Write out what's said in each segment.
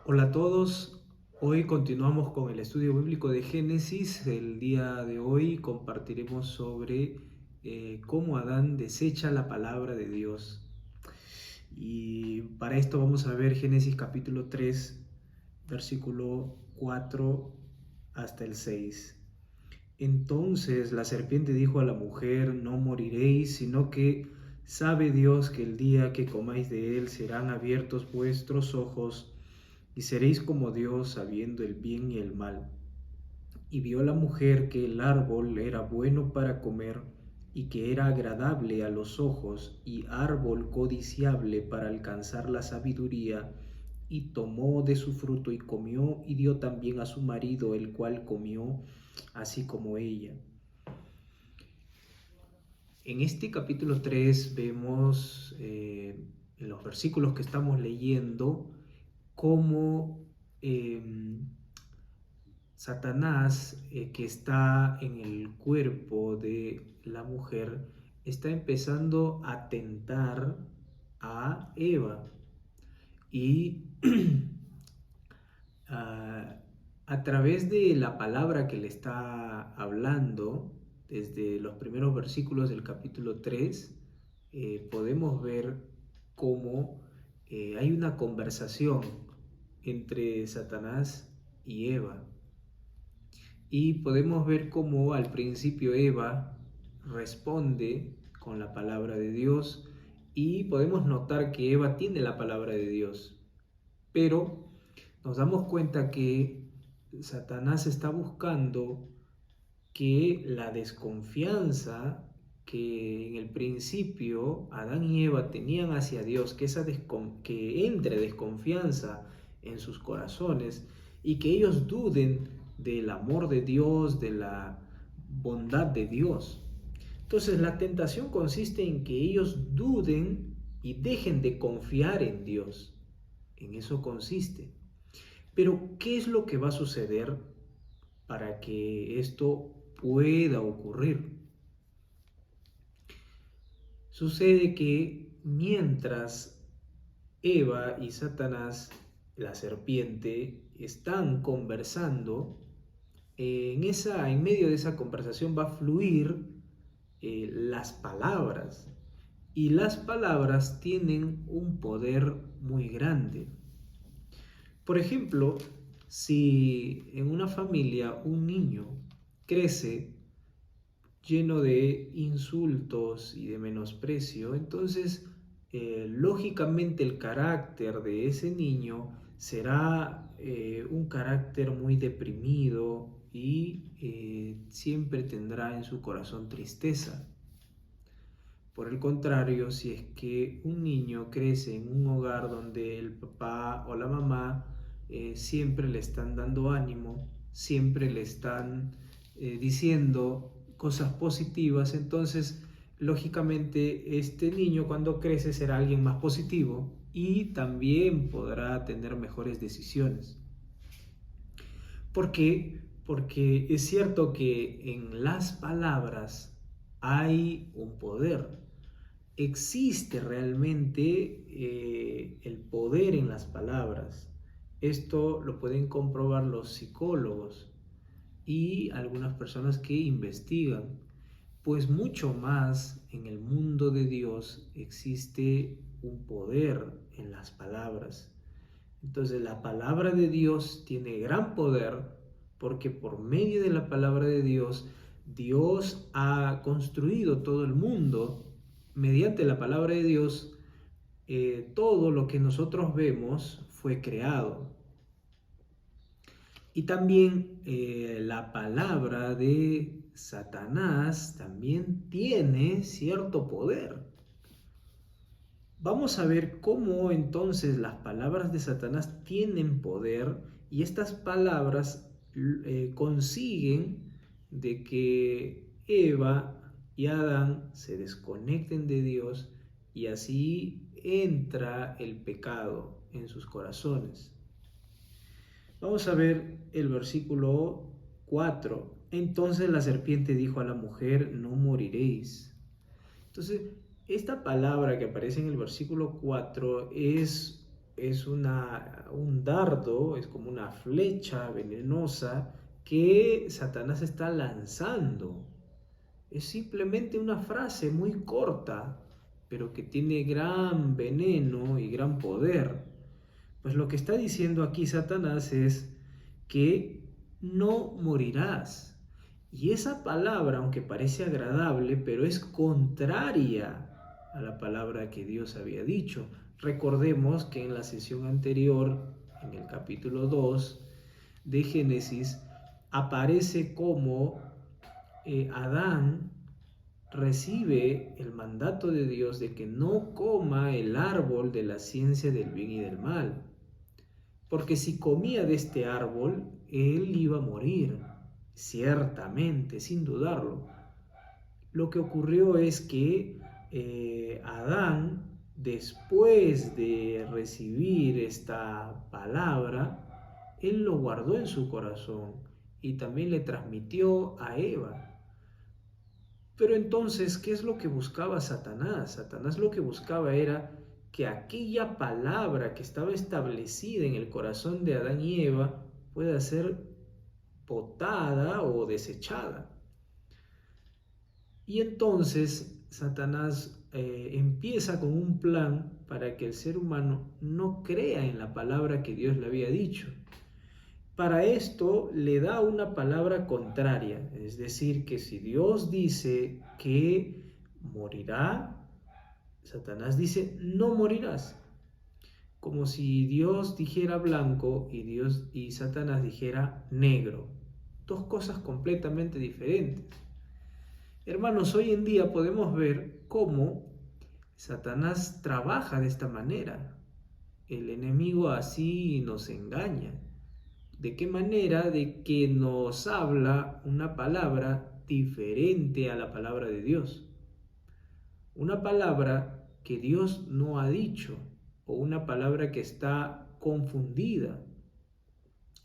Hola a todos, hoy continuamos con el estudio bíblico de Génesis. El día de hoy compartiremos sobre cómo Adán desecha la palabra de Dios. Y para esto vamos a ver Génesis capítulo 3, versículo 4 hasta el 6. Entonces la serpiente dijo a la mujer: no moriréis, sino que sabe Dios que el día que comáis de él serán abiertos vuestros ojos y seréis como Dios, sabiendo el bien y el mal. Y vio la mujer que el árbol era bueno para comer, y que era agradable a los ojos, y árbol codiciable para alcanzar la sabiduría, y tomó de su fruto y comió, y dio también a su marido, el cual comió, así como ella. En este capítulo 3 vemos en los versículos que estamos leyendo cómo Satanás, que está en el cuerpo de la mujer, está empezando a tentar a Eva y a, a través de la palabra que le está hablando, desde los primeros versículos del capítulo 3, podemos ver cómo hay una conversación entre Satanás y Eva. Y podemos ver cómo al principio Eva responde con la palabra de Dios y podemos notar que Eva tiene la palabra de Dios. Pero nos damos cuenta que Satanás está buscando que la desconfianza que en el principio Adán y Eva tenían hacia Dios, que entre desconfianza en sus corazones y que ellos duden del amor de Dios, de la bondad de Dios. Entonces la tentación consiste en que ellos duden y dejen de confiar en Dios. En eso consiste. Pero, ¿qué es lo que va a suceder para que esto pueda ocurrir? Sucede que mientras Eva y Satanás, la serpiente, están conversando, en medio de esa conversación va a fluir las palabras. Y las palabras tienen un poder muy grande. Por ejemplo, si en una familia un niño crece lleno de insultos y de menosprecio, entonces lógicamente el carácter de ese niño será un carácter muy deprimido y siempre tendrá en su corazón tristeza. Por el contrario, si es que un niño crece en un hogar donde el papá o la mamá siempre le están dando ánimo, siempre le están diciendo cosas positivas, entonces lógicamente este niño cuando crece será alguien más positivo y también podrá tener mejores decisiones. ¿Por qué? Porque es cierto que en las palabras hay un poder. Existe realmente el poder en las palabras. Esto lo pueden comprobar los psicólogos y algunas personas que investigan, pues mucho más en el mundo de Dios existe un poder en las palabras. Entonces la palabra de Dios tiene gran poder porque por medio de la palabra de Dios, Dios ha construido todo el mundo. Mediante la palabra de Dios, todo lo que nosotros vemos fue creado. Y también la palabra de Satanás también tiene cierto poder. Vamos a ver cómo entonces las palabras de Satanás tienen poder y estas palabras consiguen de que Eva y Adán se desconecten de Dios y así entra el pecado en sus corazones. Vamos a ver el versículo 4. Entonces la serpiente dijo a la mujer: no moriréis. Entonces, esta palabra que aparece en el versículo 4 es es un dardo, es como una flecha venenosa que Satanás está lanzando. Es simplemente una frase muy corta, pero que tiene gran veneno y gran poder. Pues lo que está diciendo aquí Satanás es que no morirás. Y esa palabra, aunque parece agradable, pero es contraria a la palabra que Dios había dicho. Recordemos que en la sesión anterior, en el capítulo 2 de Génesis, aparece como Adán recibe el mandato de Dios de que no coma el árbol de la ciencia del bien y del mal, porque si comía de este árbol, él iba a morir, ciertamente, sin dudarlo. Lo que ocurrió es que Adán, después de recibir esta palabra, él lo guardó en su corazón y también le transmitió a Eva. Pero entonces, ¿qué es lo que buscaba Satanás? Satanás lo que buscaba era que aquella palabra que estaba establecida en el corazón de Adán y Eva pueda ser botada o desechada. Y entonces Satanás empieza con un plan para que el ser humano no crea en la palabra que Dios le había dicho. Para esto le da una palabra contraria, es decir, que si Dios dice que morirá, Satanás dice no morirás. Como si Dios dijera blanco y Satanás dijera negro. Dos cosas completamente diferentes. Hermanos, hoy en día podemos ver cómo Satanás trabaja de esta manera. El enemigo así nos engaña. ¿De qué manera? De que nos habla una palabra diferente a la palabra de Dios. Una palabra que Dios no ha dicho, o una palabra que está confundida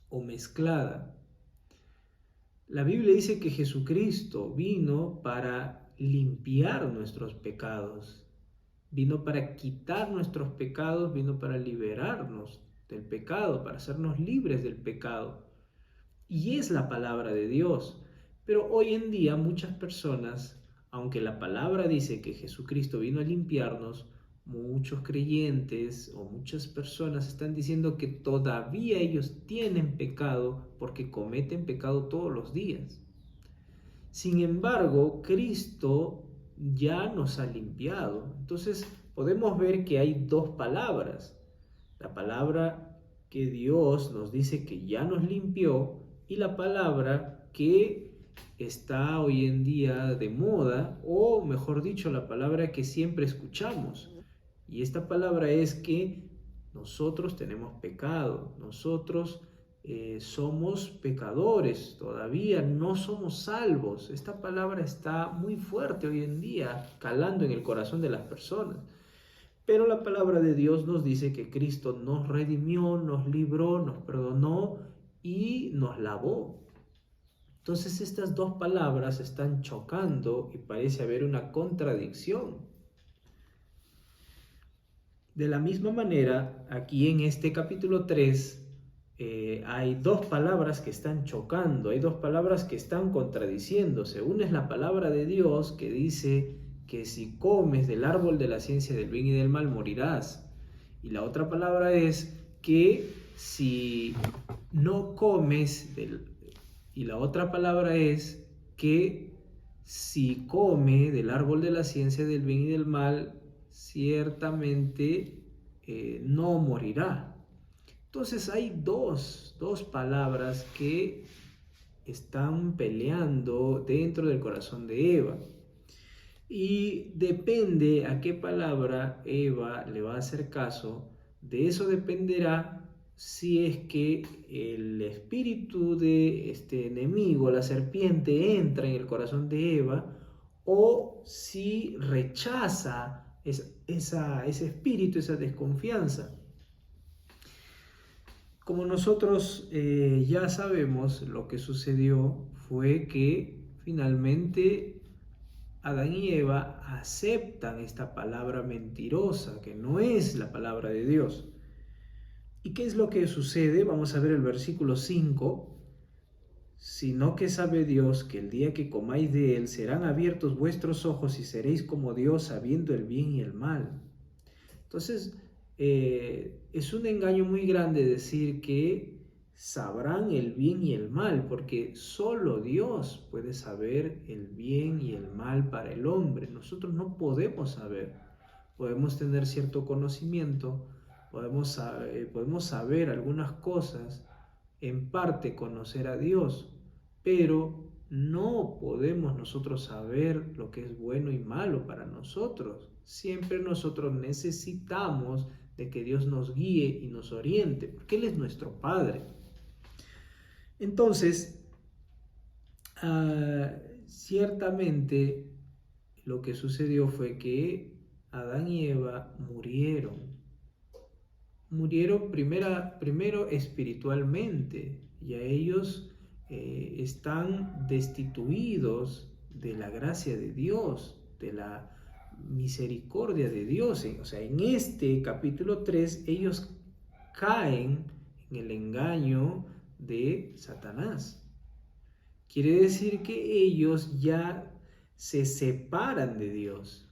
o mezclada. La Biblia dice que Jesucristo vino para limpiar nuestros pecados, vino para quitar nuestros pecados, vino para liberarnos del pecado, para hacernos libres del pecado. Y es la palabra de Dios. Pero hoy en día muchas personas, aunque la palabra dice que Jesucristo vino a limpiarnos, muchos creyentes o muchas personas están diciendo que todavía ellos tienen pecado porque cometen pecado todos los días. Sin embargo, Cristo ya nos ha limpiado. Entonces podemos ver que hay dos palabras. La palabra que Dios nos dice que ya nos limpió y la palabra que está hoy en día de moda, o mejor dicho, la palabra que siempre escuchamos. Y esta palabra es que nosotros tenemos pecado, nosotros somos pecadores, todavía no somos salvos. Esta palabra está muy fuerte hoy en día, calando en el corazón de las personas. Pero la palabra de Dios nos dice que Cristo nos redimió, nos libró, nos perdonó y nos lavó. Entonces estas dos palabras están chocando y parece haber una contradicción. De la misma manera, aquí en este capítulo 3 hay dos palabras que están chocando, hay dos palabras que están contradiciéndose. Una es la palabra de Dios que dice que si comes del árbol de la ciencia del bien y del mal morirás. Y la otra palabra es que si no comes del... Y la otra palabra es que si come del árbol de la ciencia del bien y del mal, ciertamente no morirá. Entonces hay dos palabras que están peleando dentro del corazón de Eva. Y depende a qué palabra Eva le va a hacer caso, de eso dependerá si es que el espíritu de este enemigo, la serpiente, entra en el corazón de Eva o si rechaza ese espíritu, esa desconfianza. Como nosotros ya sabemos, lo que sucedió fue que finalmente Adán y Eva aceptan esta palabra mentirosa, que no es la palabra de Dios. ¿Y qué es lo que sucede? Vamos a ver el versículo 5. Sino que sabe Dios que el día que comáis de él serán abiertos vuestros ojos y seréis como Dios sabiendo el bien y el mal. Entonces, es un engaño muy grande decir que sabrán el bien y el mal, porque solo Dios puede saber el bien y el mal para el hombre. Nosotros no podemos saber. Podemos tener cierto conocimiento, podemos saber algunas cosas, en parte conocer a Dios, pero no podemos nosotros saber lo que es bueno y malo para nosotros. Siempre nosotros necesitamos de que Dios nos guíe y nos oriente, porque Él es nuestro Padre. Entonces, ciertamente lo que sucedió fue que Adán y Eva murieron primero espiritualmente, y a ellos están destituidos de la gracia de Dios, de la misericordia de Dios. O sea, en este capítulo 3 ellos caen en el engaño de Satanás. Quiere decir que ellos ya se separan de Dios.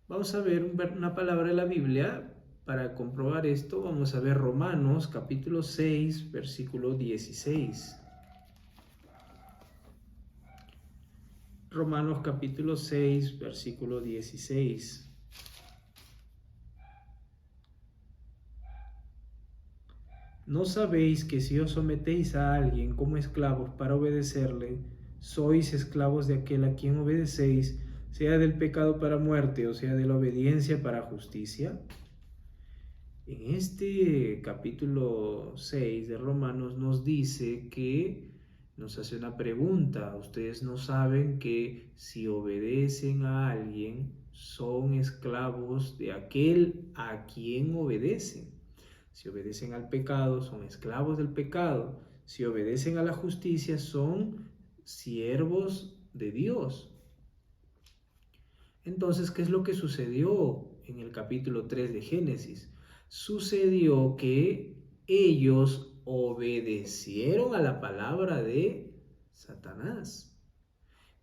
Vamos a ver una palabra de la Biblia para comprobar esto. Vamos a ver Romanos capítulo 6, versículo 16. Romanos capítulo 6, versículo 16. ¿No sabéis que si os sometéis a alguien como esclavos para obedecerle, sois esclavos de aquel a quien obedecéis, sea del pecado para muerte o sea de la obediencia para justicia? En este capítulo 6 de Romanos nos dice que nos hace una pregunta. Ustedes no saben que si obedecen a alguien son esclavos de aquel a quien obedecen. Si obedecen al pecado son esclavos del pecado. Si obedecen a la justicia son siervos de Dios. Entonces, ¿qué es lo que sucedió en el capítulo 3 de Génesis? Sucedió que ellos obedecieron a la palabra de Satanás.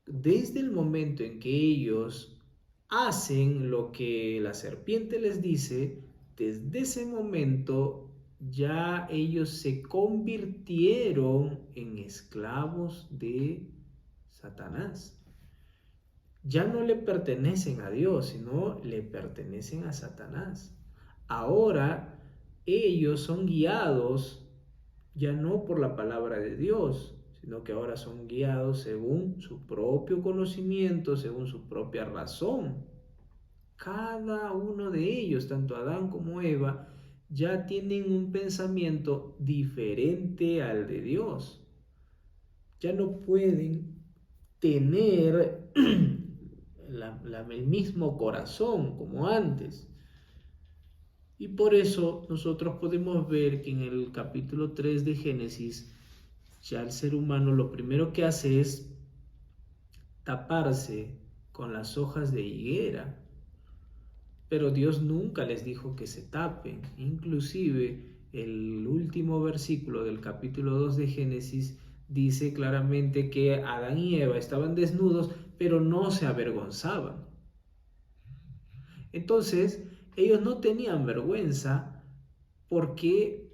Desde el momento en que ellos hacen lo que la serpiente les dice, desde ese momento ya ellos se convirtieron en esclavos de Satanás. Ya no le pertenecen a Dios, sino le pertenecen a Satanás. Ahora ellos son guiados ya no por la palabra de Dios, sino que ahora son guiados según su propio conocimiento, según su propia razón. Cada uno de ellos, tanto Adán como Eva, ya tienen un pensamiento diferente al de Dios. Ya no pueden tener el mismo corazón como antes. Y por eso nosotros podemos ver que en el capítulo 3 de Génesis, ya el ser humano lo primero que hace es taparse con las hojas de higuera. Pero Dios nunca les dijo que se tapen. Inclusive el último versículo del capítulo 2 de Génesis dice claramente que Adán y Eva estaban desnudos, pero no se avergonzaban. Entonces, ellos no tenían vergüenza porque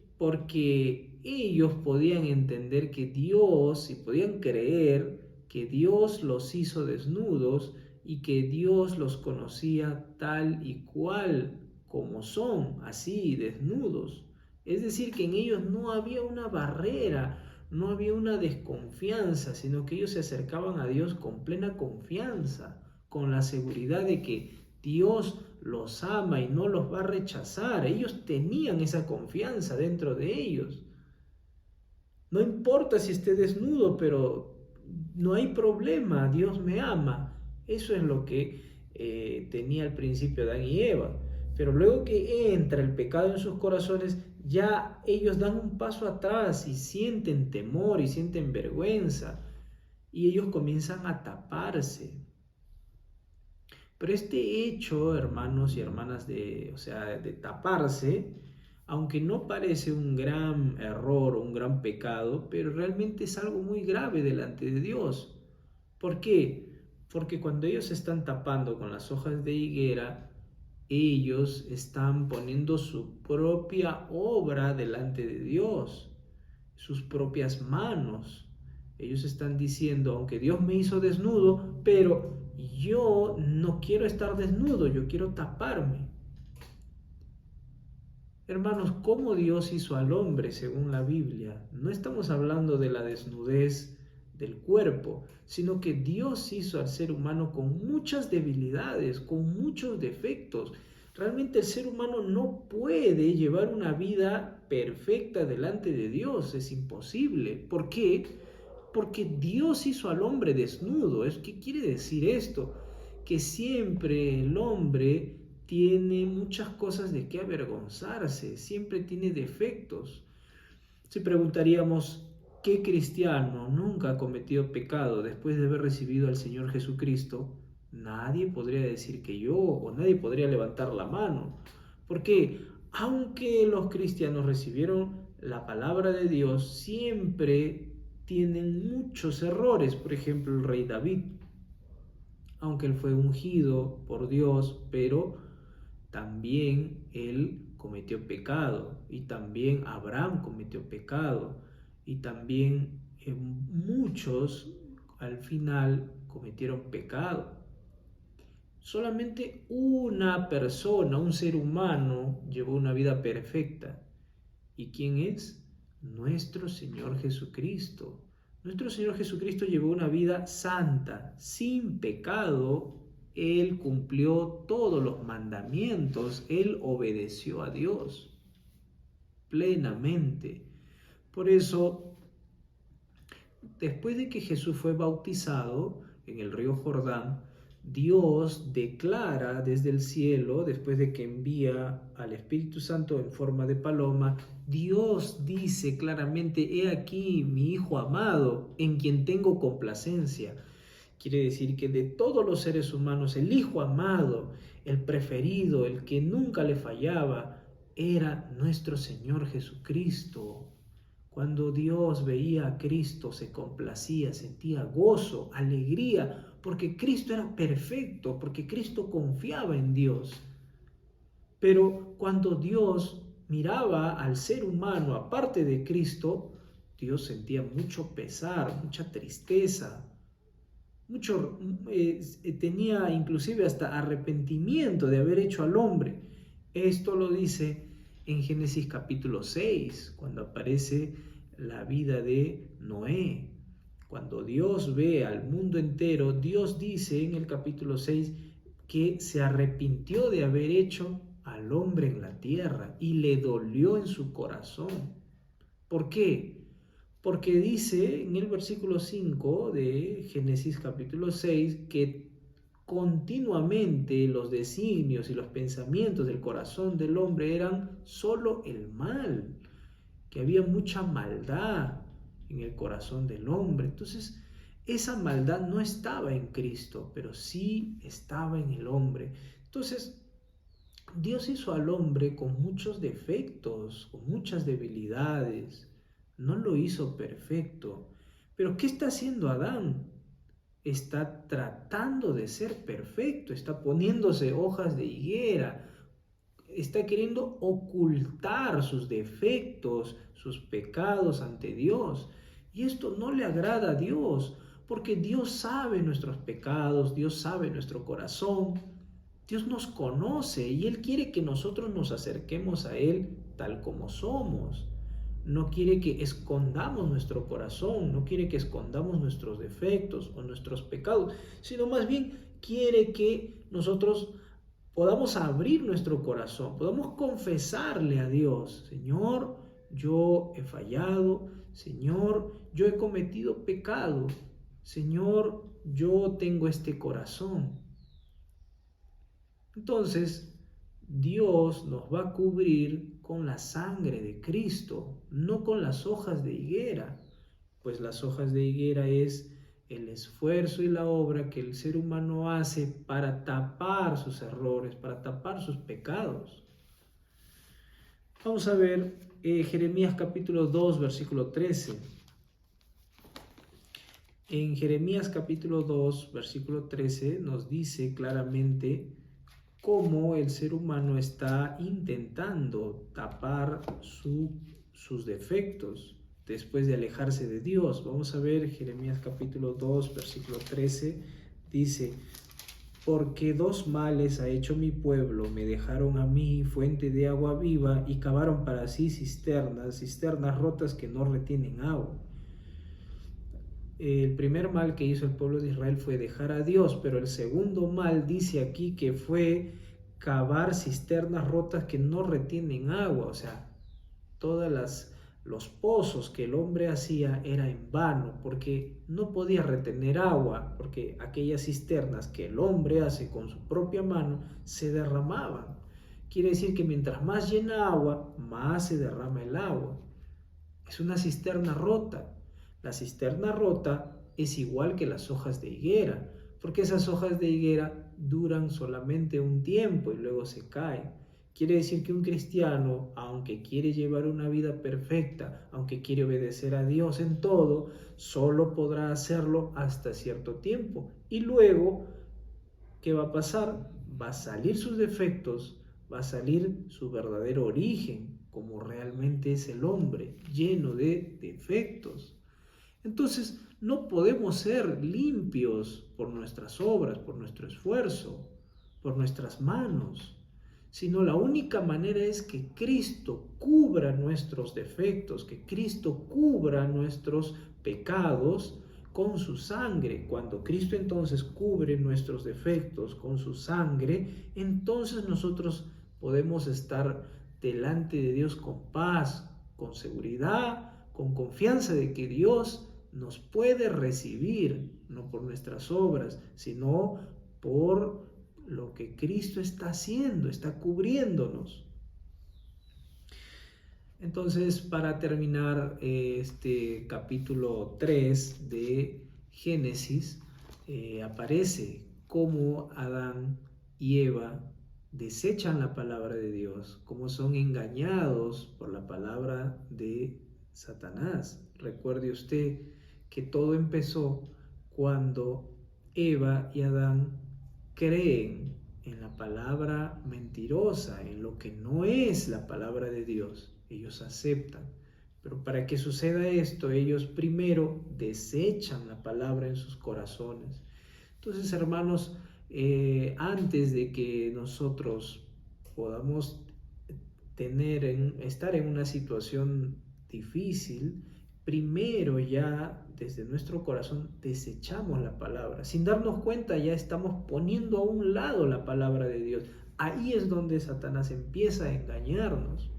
ellos podían entender que Dios, y podían creer que Dios los hizo desnudos y que Dios los conocía tal y cual como son, así, desnudos. Es decir, que en ellos no había una barrera, no había una desconfianza, sino que ellos se acercaban a Dios con plena confianza, con la seguridad de que Dios los ama y no los va a rechazar. Ellos tenían esa confianza dentro de ellos. No importa si esté desnudo, pero no hay problema, Dios me ama. Eso es lo que tenía al principio Adán y Eva. Pero luego que entra el pecado en sus corazones, ya ellos dan un paso atrás y sienten temor y sienten vergüenza. Y ellos comienzan a taparse. Pero este hecho, hermanos y hermanas, de taparse, aunque no parece un gran error o un gran pecado, pero realmente es algo muy grave delante de Dios. ¿Por qué? Porque cuando ellos se están tapando con las hojas de higuera, ellos están poniendo su propia obra delante de Dios, sus propias manos. Ellos están diciendo, aunque Dios me hizo desnudo, pero yo no quiero estar desnudo, yo quiero taparme. Hermanos, ¿cómo Dios hizo al hombre según la Biblia? No estamos hablando de la desnudez del cuerpo, sino que Dios hizo al ser humano con muchas debilidades, con muchos defectos. Realmente el ser humano no puede llevar una vida perfecta delante de Dios, es imposible. ¿Por qué? Porque Dios hizo al hombre desnudo. ¿Qué quiere decir esto? Que siempre el hombre tiene muchas cosas de qué avergonzarse, siempre tiene defectos. Si preguntaríamos, ¿qué cristiano nunca ha cometido pecado después de haber recibido al Señor Jesucristo? Nadie podría decir que yo, o nadie podría levantar la mano. Porque aunque los cristianos recibieron la palabra de Dios, siempre tienen muchos errores. Por ejemplo, el rey David, aunque él fue ungido por Dios, pero también él cometió pecado, y también Abraham cometió pecado, y también muchos al final cometieron pecado. Solamente una persona, un ser humano, llevó una vida perfecta. ¿Y quién es? Nuestro Señor Jesucristo. Nuestro Señor Jesucristo llevó una vida santa, sin pecado. Él cumplió todos los mandamientos, Él obedeció a Dios plenamente. Por eso, después de que Jesús fue bautizado en el río Jordán, Dios declara desde el cielo, después de que envía al Espíritu Santo en forma de paloma, Dios dice claramente: he aquí mi Hijo amado, en quien tengo complacencia. Quiere decir que de todos los seres humanos, el Hijo amado, el preferido, el que nunca le fallaba, era nuestro Señor Jesucristo. Cuando Dios veía a Cristo, se complacía, sentía gozo, alegría, porque Cristo era perfecto, porque Cristo confiaba en Dios. Pero cuando Dios miraba al ser humano aparte de Cristo, Dios sentía mucho pesar, mucha tristeza, tenía inclusive hasta arrepentimiento de haber hecho al hombre. Esto lo dice en Génesis capítulo 6, cuando aparece la vida de Noé. Cuando Dios ve al mundo entero, Dios dice en el capítulo 6 que se arrepintió de haber hecho al hombre en la tierra y le dolió en su corazón. ¿Por qué? Porque dice en el versículo 5 de Génesis capítulo 6 que continuamente los designios y los pensamientos del corazón del hombre eran solo el mal, que había mucha maldad en el corazón del hombre. Entonces, esa maldad no estaba en Cristo, pero sí estaba en el hombre. Entonces, Dios hizo al hombre con muchos defectos, con muchas debilidades. No lo hizo perfecto. Pero ¿qué está haciendo Adán? Está tratando de ser perfecto, está poniéndose hojas de higuera, está queriendo ocultar sus defectos, sus pecados ante Dios. Y esto no le agrada a Dios, porque Dios sabe nuestros pecados, Dios sabe nuestro corazón, Dios nos conoce y Él quiere que nosotros nos acerquemos a Él tal como somos. No quiere que escondamos nuestro corazón, no quiere que escondamos nuestros defectos o nuestros pecados, sino más bien quiere que nosotros podamos abrir nuestro corazón, podamos confesarle a Dios: Señor, yo he fallado, Señor, yo he cometido pecado, Señor, yo tengo este corazón. Entonces, Dios nos va a cubrir con la sangre de Cristo, no con las hojas de higuera, pues las hojas de higuera es el esfuerzo y la obra que el ser humano hace para tapar sus errores, para tapar sus pecados. Vamos a ver Jeremías capítulo 2, versículo 13. En Jeremías capítulo 2, versículo 13 nos dice claramente cómo el ser humano está intentando tapar sus defectos después de alejarse de Dios. Vamos a ver Jeremías capítulo 2, versículo 13. Dice: porque dos males ha hecho mi pueblo, me dejaron a mí fuente de agua viva y cavaron para sí cisternas rotas que no retienen agua. El primer mal que hizo el pueblo de Israel fue dejar a Dios, pero el segundo mal dice aquí que fue cavar cisternas rotas que no retienen agua. O sea, los pozos que el hombre hacía era en vano, porque no podía retener agua, porque aquellas cisternas que el hombre hace con su propia mano se derramaban. Quiere decir que mientras más llena agua, más se derrama el agua. Es una cisterna rota. La cisterna rota es igual que las hojas de higuera, porque esas hojas de higuera duran solamente un tiempo y luego se caen. Quiere decir que un cristiano, aunque quiere llevar una vida perfecta, aunque quiere obedecer a Dios en todo, solo podrá hacerlo hasta cierto tiempo. Y luego, ¿qué va a pasar? Va a salir sus defectos, va a salir su verdadero origen, como realmente es el hombre, lleno de defectos. Entonces, no podemos ser limpios por nuestras obras, por nuestro esfuerzo, por nuestras manos, sino la única manera es que Cristo cubra nuestros defectos, que Cristo cubra nuestros pecados con su sangre. Cuando Cristo entonces cubre nuestros defectos con su sangre, entonces nosotros podemos estar delante de Dios con paz, con seguridad, con confianza de que Dios nos puede recibir, no por nuestras obras, sino por lo que Cristo está haciendo, está cubriéndonos. Entonces, para terminar este capítulo 3 de Génesis, aparece cómo Adán y Eva desechan la palabra de Dios, cómo son engañados por la palabra de Satanás. Recuerde usted que todo empezó cuando Eva y Adán creen en la palabra mentirosa, en lo que no es la palabra de Dios. Ellos aceptan. Pero para que suceda esto, ellos primero desechan la palabra en sus corazones. Entonces, hermanos, antes de que nosotros podamos estar en una situación difícil, primero ya desde nuestro corazón desechamos la palabra. Sin darnos cuenta ya estamos poniendo a un lado la palabra de Dios. Ahí es donde Satanás empieza a engañarnos.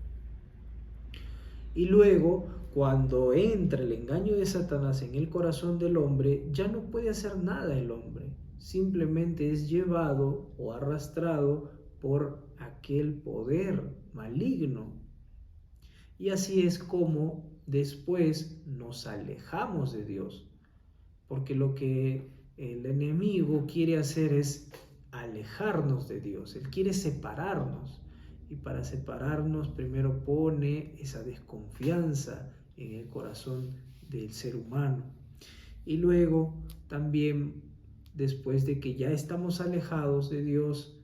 Y luego, cuando entra el engaño de Satanás en el corazón del hombre, ya no puede hacer nada el hombre. Simplemente es llevado o arrastrado por aquel poder maligno. Y así es como después nos alejamos de Dios, porque lo que el enemigo quiere hacer es alejarnos de Dios, él quiere separarnos, y para separarnos primero pone esa desconfianza en el corazón del ser humano. Y luego también, después de que ya estamos alejados de Dios,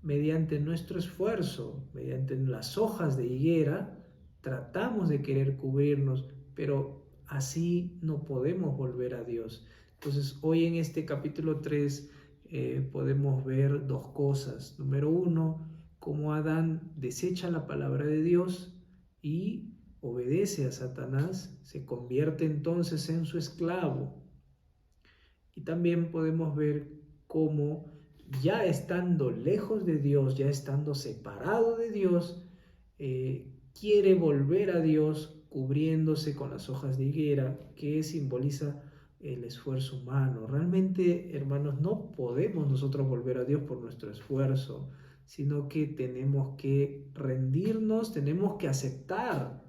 mediante nuestro esfuerzo, mediante las hojas de higuera, tratamos de querer cubrirnos, pero así no podemos volver a Dios. Entonces, hoy en este capítulo 3 podemos ver dos cosas. Número uno, cómo Adán desecha la palabra de Dios y obedece a Satanás, se convierte entonces en su esclavo. Y también podemos ver cómo, ya estando lejos de Dios, ya estando separado de Dios, quiere volver a Dios cubriéndose con las hojas de higuera, que simboliza el esfuerzo humano. Realmente, hermanos, no podemos nosotros volver a Dios por nuestro esfuerzo, sino que tenemos que rendirnos, tenemos que aceptar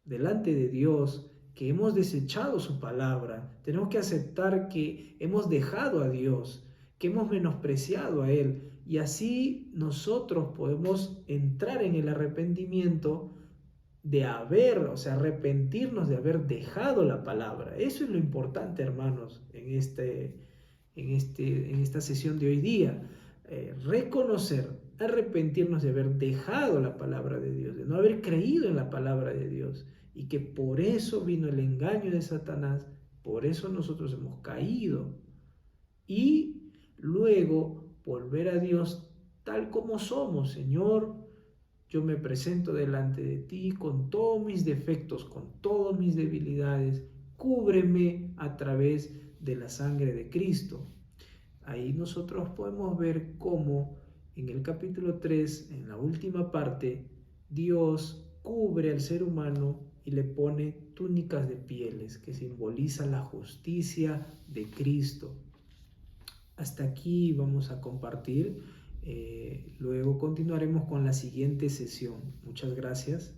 delante de Dios que hemos desechado su palabra, tenemos que aceptar que hemos dejado a Dios, que hemos menospreciado a Él. Y así nosotros podemos entrar en el arrepentimiento de arrepentirnos de haber dejado la palabra. Eso es lo importante, hermanos, en esta sesión de hoy día. Reconocer, arrepentirnos de haber dejado la palabra de Dios, de no haber creído en la palabra de Dios, y que por eso vino el engaño de Satanás, por eso nosotros hemos caído. Y luego volver a Dios tal como somos. Señor, yo me presento delante de ti con todos mis defectos, con todas mis debilidades. Cúbreme a través de la sangre de Cristo. Ahí nosotros podemos ver cómo en el capítulo 3, en la última parte, Dios cubre al ser humano y le pone túnicas de pieles que simbolizan la justicia de Cristo. Hasta aquí vamos a compartir. Luego continuaremos con la siguiente sesión. Muchas gracias.